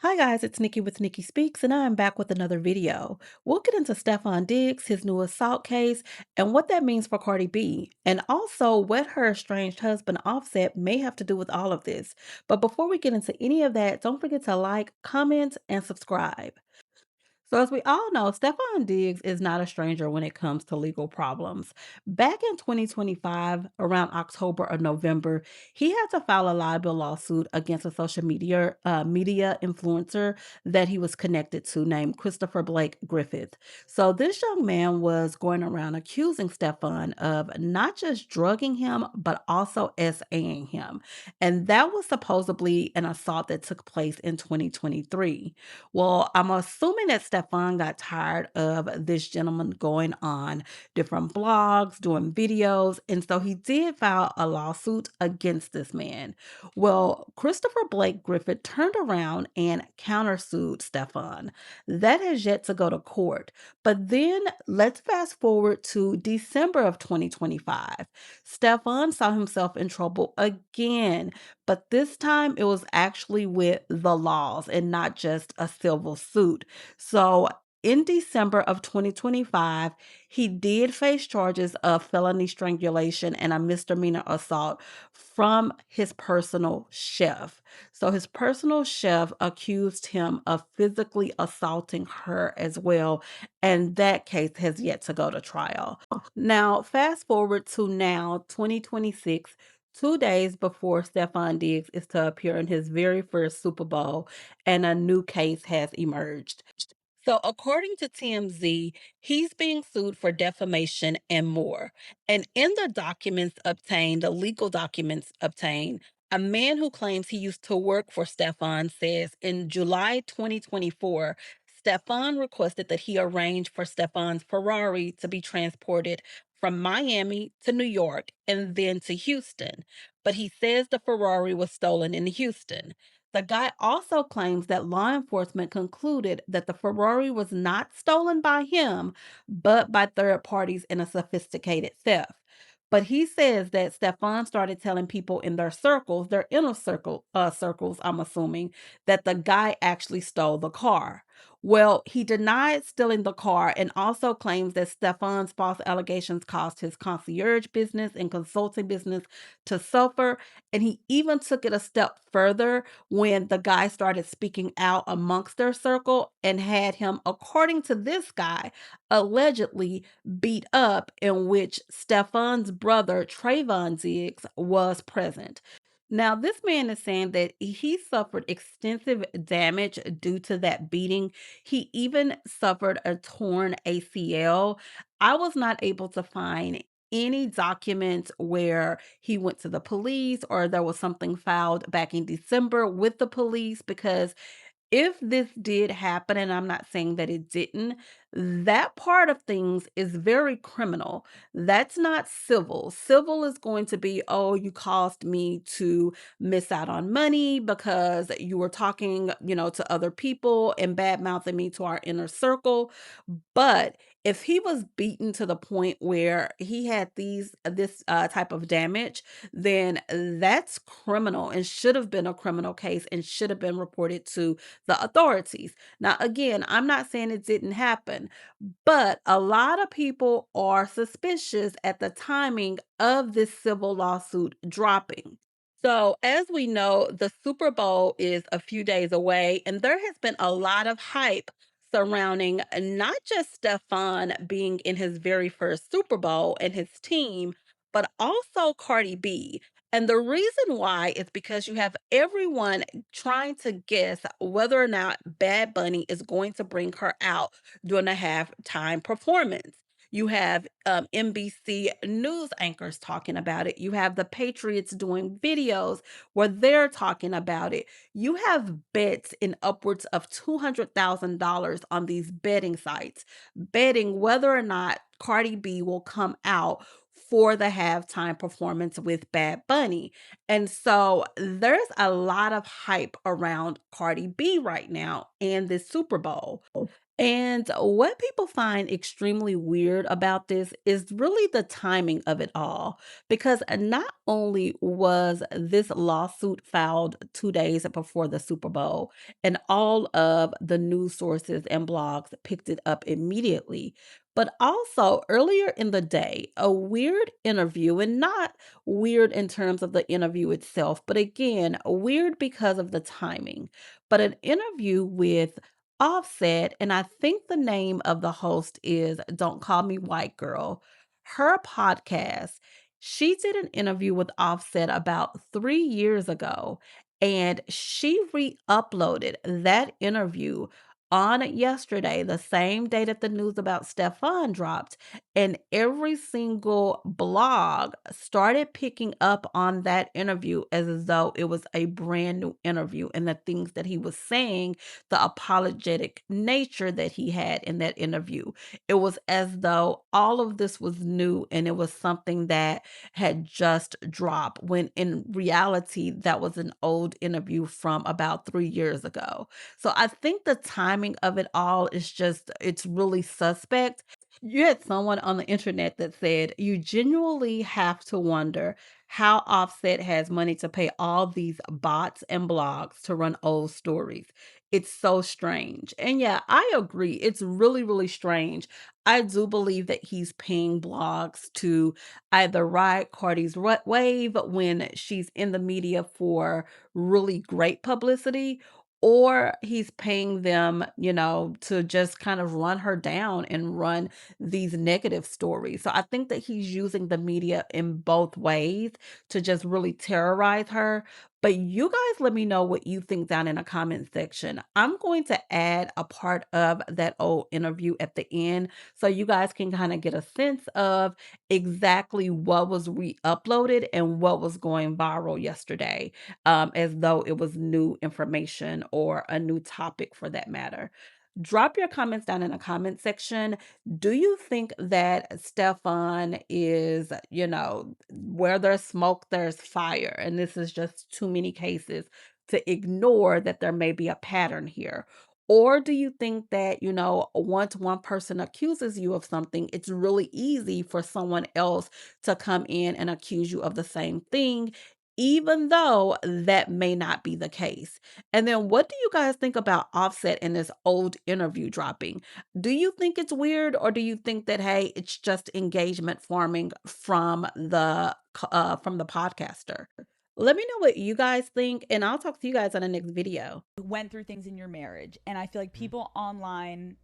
Hi guys, it's Nikki with Nikki Speaks, and I'm back with another video. We'll get into Stefan Diggs, his new assault case, and what that means for Cardi B, and also what her estranged husband Offset may have to do with all of this. But before we get into any of that, don't forget to like, comment, and subscribe. So, as we all know, Stefan Diggs is not a stranger when it comes to legal problems. Back in 2025, around October or November, he had to file a libel lawsuit against a social media influencer that he was connected to named Christopher Blake Griffith. So, this young man was going around accusing Stefan of not just drugging him, but also SAing him. And that was supposedly an assault that took place in 2023. Well, I'm assuming that Stefan got tired of this gentleman going on different blogs, doing videos, and so he did file a lawsuit against this man. Well, Christopher Blake Griffith turned around and countersued Stefan. That has yet to go to court. But then let's fast forward to December of 2025. Stefan saw himself in trouble again, but this time it was actually with the laws and not just a civil suit. So in December of 2025, he did face charges of felony strangulation and a misdemeanor assault from his personal chef. So his personal chef accused him of physically assaulting her as well, and that case has yet to go to trial. Now, fast forward to now, 2026. 2 days before Stefan Diggs is to appear in his very first Super Bowl, and a new case has emerged. So, according to TMZ, he's being sued for defamation and more. And in the documents obtained, the legal documents obtained, a man who claims he used to work for Stefan says in July 2024, Stefan requested that he arrange for Stefan's Ferrari to be transported from Miami to New York and then to Houston. But he says the Ferrari was stolen in Houston. The guy also claims that law enforcement concluded that the Ferrari was not stolen by him, but by third parties in a sophisticated theft. But he says that Stefan started telling people in their circles, their circles, I'm assuming, that the guy actually stole the car. Well, he denied stealing the car and also claims that Stefan's false allegations caused his concierge business and consulting business to suffer. And he even took it a step further when the guy started speaking out amongst their circle and had him, according to this guy, allegedly beat up, in which Stefan's brother, Trayvon Diggs, was present. Now, this man is saying that he suffered extensive damage due to that beating. He even suffered a torn ACL. I was not able to find any documents where he went to the police or there was something filed back in December with the police, because if this did happen, and I'm not saying that it didn't, that part of things is very criminal. That's not civil. Civil is going to be, oh, you caused me to miss out on money because you were talking, to other people and bad mouthing me to our inner circle. But if he was beaten to the point where he had this type of damage, then that's criminal and should have been a criminal case and should have been reported to the authorities. Now, again, I'm not saying it didn't happen, but a lot of people are suspicious at the timing of this civil lawsuit dropping. So, as we know, the Super Bowl is a few days away, and there has been a lot of hype surrounding not just Stefan being in his very first Super Bowl and his team, but also Cardi B. And the reason why is because you have everyone trying to guess whether or not Bad Bunny is going to bring her out during a halftime performance. You have NBC news anchors talking about it. You have the Patriots doing videos where they're talking about it. You have bets in upwards of $200,000 on these betting sites, betting whether or not Cardi B will come out for the halftime performance with Bad Bunny. And so there's a lot of hype around Cardi B right now and this Super Bowl. And what people find extremely weird about this is really the timing of it all. Because not only was this lawsuit filed 2 days before the Super Bowl, and all of the news sources and blogs picked it up immediately, but also earlier in the day, a weird interview, and not weird in terms of the interview itself, but again, weird because of the timing. But an interview with Offset, and I think the name of the host is Don't Call Me White Girl. Her podcast, she did an interview with Offset about 3 years ago, and she re uploaded that interview on yesterday, the same day that the news about Stefan dropped. And every single blog started picking up on that interview as though it was a brand new interview, and the things that he was saying, the apologetic nature that he had in that interview. It was as though all of this was new and it was something that had just dropped, when in reality, that was an old interview from about 3 years ago. So I think the timing of it all is just, it's really suspect. You had someone on the internet that said, you genuinely have to wonder how Offset has money to pay all these bots and blogs to run old stories. It's so strange. And yeah, I agree. It's really, really strange. I do believe that he's paying blogs to either ride Cardi's wave when she's in the media for really great publicity, or he's paying them, to just kind of run her down and run these negative stories. So I think that he's using the media in both ways to just really terrorize her. But you guys let me know what you think down in the comment section. I'm going to add a part of that old interview at the end so you guys can kind of get a sense of exactly what was re-uploaded and what was going viral yesterday, as though it was new information or a new topic for that matter. Drop your comments down in the comment section. Do you think that Stefan is, where there's smoke, there's fire, and this is just too many cases to ignore that there may be a pattern here? Or do you think that, once one person accuses you of something, it's really easy for someone else to come in and accuse you of the same thing, even though that may not be the case? And then what do you guys think about Offset in this old interview dropping? Do you think it's weird, or do you think that, hey, it's just engagement farming from the podcaster? Let me know what you guys think, and I'll talk to you guys on the next video. Went through things in your marriage, and I feel like people online,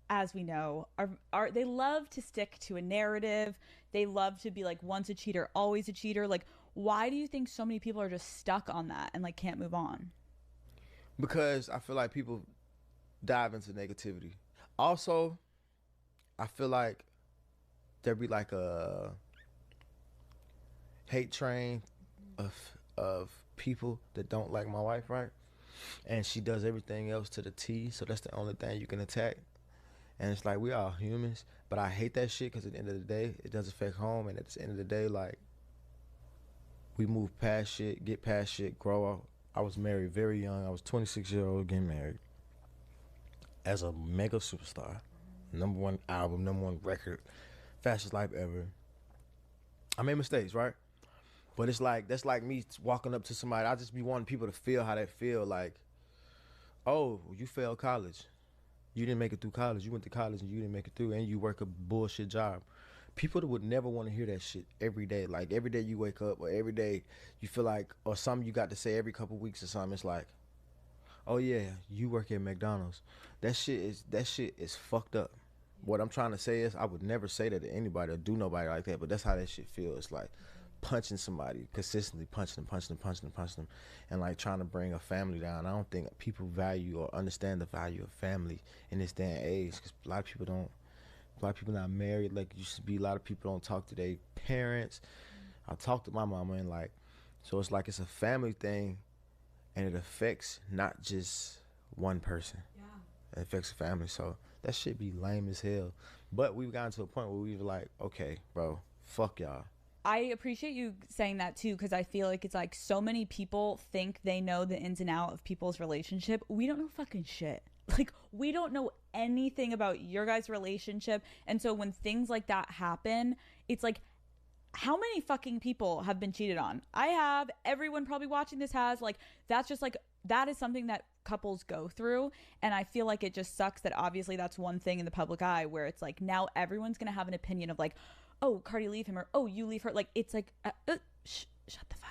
as we know, are they love to stick to a narrative. They love to be like, once a cheater always a cheater. Like, why do you think so many people are just stuck on that and like can't move on? Because I feel like people dive into negativity. Also, I feel like there be like a hate train of of people that don't like my wife, right? And she does everything else to the T, so that's the only thing you can attack. And it's like we are humans, but I hate that shit because at the end of the day, it does affect home. And at the end of the day, like we move past shit, get past shit, grow up. I was married very young. I was 26 years old getting married as a mega superstar, number one album, number one record, fastest life ever. I made mistakes, right? But it's like that's like me walking up to somebody. I just be wanting people to feel how they feel. Like, oh, you failed college. You didn't make it through college. You went to college and you didn't make it through, and you work a bullshit job. People that would never want to hear that shit every day. Like every day you wake up, or every day you feel like, or something you got to say every couple weeks or something. It's like, oh yeah, you work at McDonald's. That shit is fucked up. What I'm trying to say is, I would never say that to anybody or do nobody like that. But that's how that shit feels. Like punching somebody consistently, punching them, punching them, punching them, punching them, and like trying to bring a family down. I don't think people value or understand the value of family in this day and age, because a lot of people don't. A lot of people not married like it used to be. A lot of people don't talk to their parents. I talk to my mama, and like, so it's like it's a family thing, and it affects not just one person. It affects the family. So that shit be lame as hell. But we've gotten to a point where we were like, okay, bro, fuck y'all. I appreciate you saying that too, because I feel like it's like so many people think they know the ins and out of people's relationship. We don't know fucking shit. Like, we don't know anything about your guys' relationship. And so when things like that happen, it's like, how many fucking people have been cheated on? I have. Everyone probably watching this has. Like, that's just like, that is something that couples go through. And I feel like it just sucks that obviously that's one thing in the public eye where it's like now everyone's going to have an opinion of like, oh, Cardi, leave him, or oh, you leave her. Like, it's like, shut the fuck